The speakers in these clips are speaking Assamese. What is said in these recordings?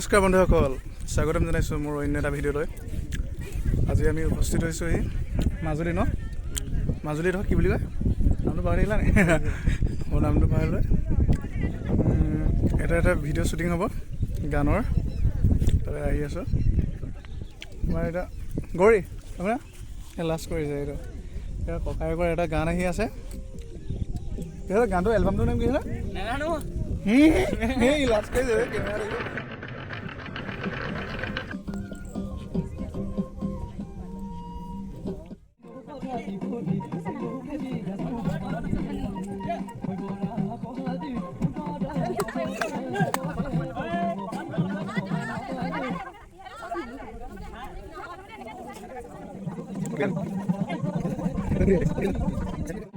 নমস্কাৰ বন্ধুসকল, স্বাগতম জনাইছোঁ মোৰ অন্য এটা ভিডিঅ'লৈ। আজি আমি উপস্থিত হৈছোঁ এই মাজুলী মাজুলীত কি বুলি কয় নামটো পাহৰি থাকিলা নি? মোৰ নামটো পাহৰিলোঁ। এটা ভিডিঅ' শ্বুটিং হ'ব গানৰ, তাতে আহি আছোঁ। আমাৰ এতিয়া গৌৰী আপোনাৰ লাষ্ট কৰিছে এইটো ককায়েকৰ এটা গান আহি আছে। কি হ'ল গানটো এলবামটোৰ নাম কি হ'ল? নাজানো। লাষ্ট কৰিছে কেমেৰা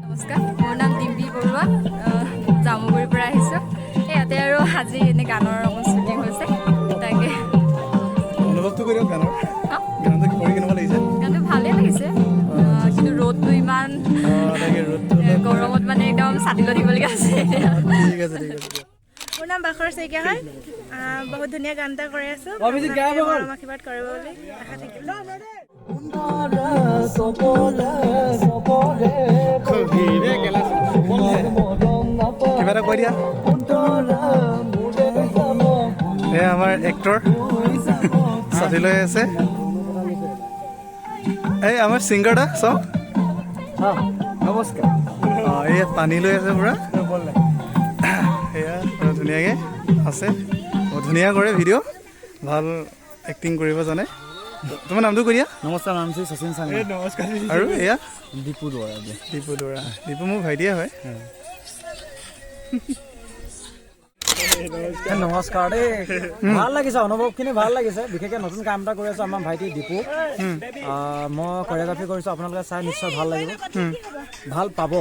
নমস্কাৰ, মোৰ নাম ডিম্পী বৰুৱা, জামুগুৰিৰ পৰা আহিছোঁ। ইয়াতে আৰু আজি এনে গানৰ শ্বুটিং হৈছে, তাকে অনুভৱটো কৰি গানৰ গানটো কৰি কেনেকুৱা লাগিছে? গানটো ভালেই লাগিছে, কিন্তু ৰ'দটো ইমান গৰমত মানে একদম ছাতি লৈ থাকিবলগীয়া হৈছে। ঠিক আছে। মোৰ নাম বাখৰ শইকীয়া হয়। বহুত ধুনীয়া গান এটা কৰি আছোঁ, আশীৰ্বাদ কৰিব বুলি আশা থাকিল। কিবা এটা কৈ দিয়া। এয়া আমাৰ এক্টৰ ছাতি লৈ আছে। এই আমাৰ ছিংগাৰ এটা চাওঁ। নমস্কাৰ। এয়া পানী লৈ আছে পুৰা, সেয়া পুৰা ধুনীয়াকৈ আছে। ধুনীয়া কৰে ভিডিঅ', ভাল এক্টিং কৰিব জানে। তোমাৰ নামটো কৈ দিয়া। নমস্কাৰ, নাম শ্ৰী শচীন চাং। নমস্কাৰ। আৰু এয়া দীপু দুৱৰা। দীপু মোৰ ভাইটিয়ে হয়। নমস্কাৰ দেই, ভাল লাগিছে, অনুভৱখিনি ভাল লাগিছে। বিশেষকৈ নতুন কাম এটা কৰি আছোঁ আমাৰ ভাইটি দীপু। মই কৰিঅ'গ্ৰাফি কৰিছোঁ, আপোনালোকে চাই নিশ্চয় ভাল লাগিব, ভাল পাব।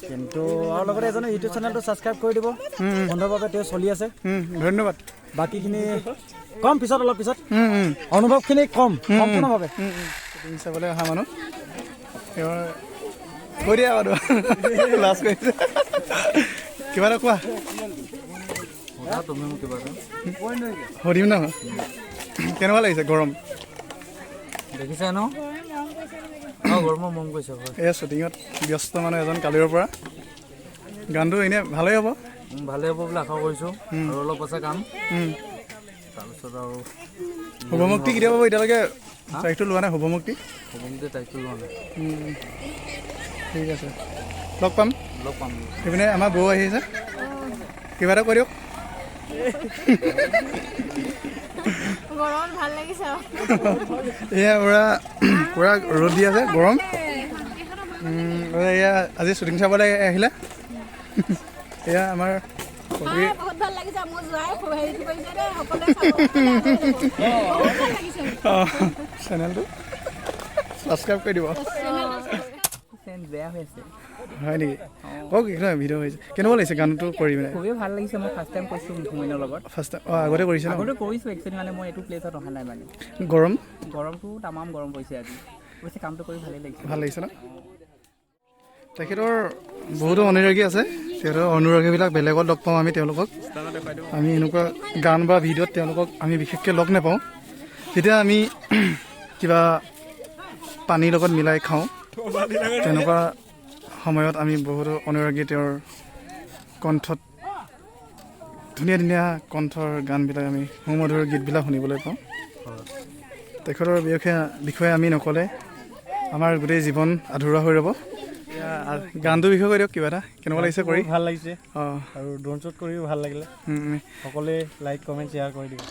কিন্তু আৰু লগতে এজনে ইউটিউব চেনেলটো ছাবস্ক্ৰাইব কৰি দিব, সুন্দৰভাৱে তেওঁ চলি আছে। ধন্যবাদ। বাকীখিনি কম পিছত, অলপ পিছত অনুভৱখিনি কম সম্পূৰ্ণভাৱে চাবলৈ অহা মানুহ কৈ দিয়া আৰু লাষ্ট কৰিছে। কিবা এটা কোৱা। সুধিম ন, কেনেকুৱা লাগিছে গৰম? দেখিছে ন, গৰমৰ মন গৈছে। এয়া শ্বুটিঙত ব্যস্ত মানুহ এজন কালিৰ পৰা। গানটো এনেই ভালেই হ'ব বুলি আশা কৰিছোঁ। আৰু অলপ আছে কাম, তাৰপিছত আৰু শুভমুক্তি কেতিয়া পাব? এতিয়ালৈকে তাৰিখটো লোৱা নাই। শুভমুক্তি তাৰিখটো লোৱা নাই। ঠিক আছে, লগ পাম। সেইপিনে আমাৰ বৌ আহিছে, কিবা এটা কৈ দিয়ক। গৰমত ভাল লাগিছে। এয়া পুৰা ৰ'দ দি আছে, গৰম। এয়া আজি শ্বুটিং চাবলৈ আহিলে। এয়া আমাৰ বহুত ভাল লাগিছে। মোৰ যোৱাই চেনেলটো ছাবস্ক্ৰাইব কৰি দিব। বেয়া হৈ আছে হয় নেকি? কওক ভিডিঅ' হৈছে, কেনেকুৱা লাগিছে গানটো কৰি পিনে? খুবেই ভাল লাগিছে। মই ফাৰ্ষ্ট টাইম কৰিছোঁ ভূমিনৰ লগত। First time? আগতে কৰিছে ন? আগতে কৰিছোঁ একচুৱেলি, মানে মই এইটো প্লেচত অহা নাই। মানে গৰমটো তামাম গৰম পৰিছে আজি, অৱশ্যে কামটো কৰি ভালেই লাগিছে। ভাল লাগিছে ন? তেখেতৰ বহুতো অনুৰাগী আছে, তেখেতৰ অনুৰাগীবিলাক বেলেগত লগ পাওঁ আমি। তেওঁলোকক আমি এনেকুৱা গান বা ভিডিঅ'ত তেওঁলোকক আমি বিশেষকৈ লগ নাপাওঁ। যেতিয়া আমি কিবা পানীৰ লগত মিলাই খাওঁ, তেনেকুৱা সময়ত আমি বহুতো অনুৰাগী তেওঁৰ কণ্ঠত ধুনীয়া কণ্ঠৰ গানবিলাক, আমি সুমধুৰ গীতবিলাক শুনিবলৈ পাওঁ। তেখেতৰ বিষয়ে আমি নক'লে আমাৰ গোটেই জীৱন আধৰুৱা হৈ ৰ'ব। গানটোৰ বিষয়ে কৈ দিয়ক কিবা এটা, কেনেকুৱা লাগিছে কৰি? ভাল লাগিছে, আৰু ড্ৰোন শ্বুট কৰিও ভাল লাগিলে। সকলোৱে লাইক, কমেণ্ট, শ্বেয়াৰ কৰি দিব।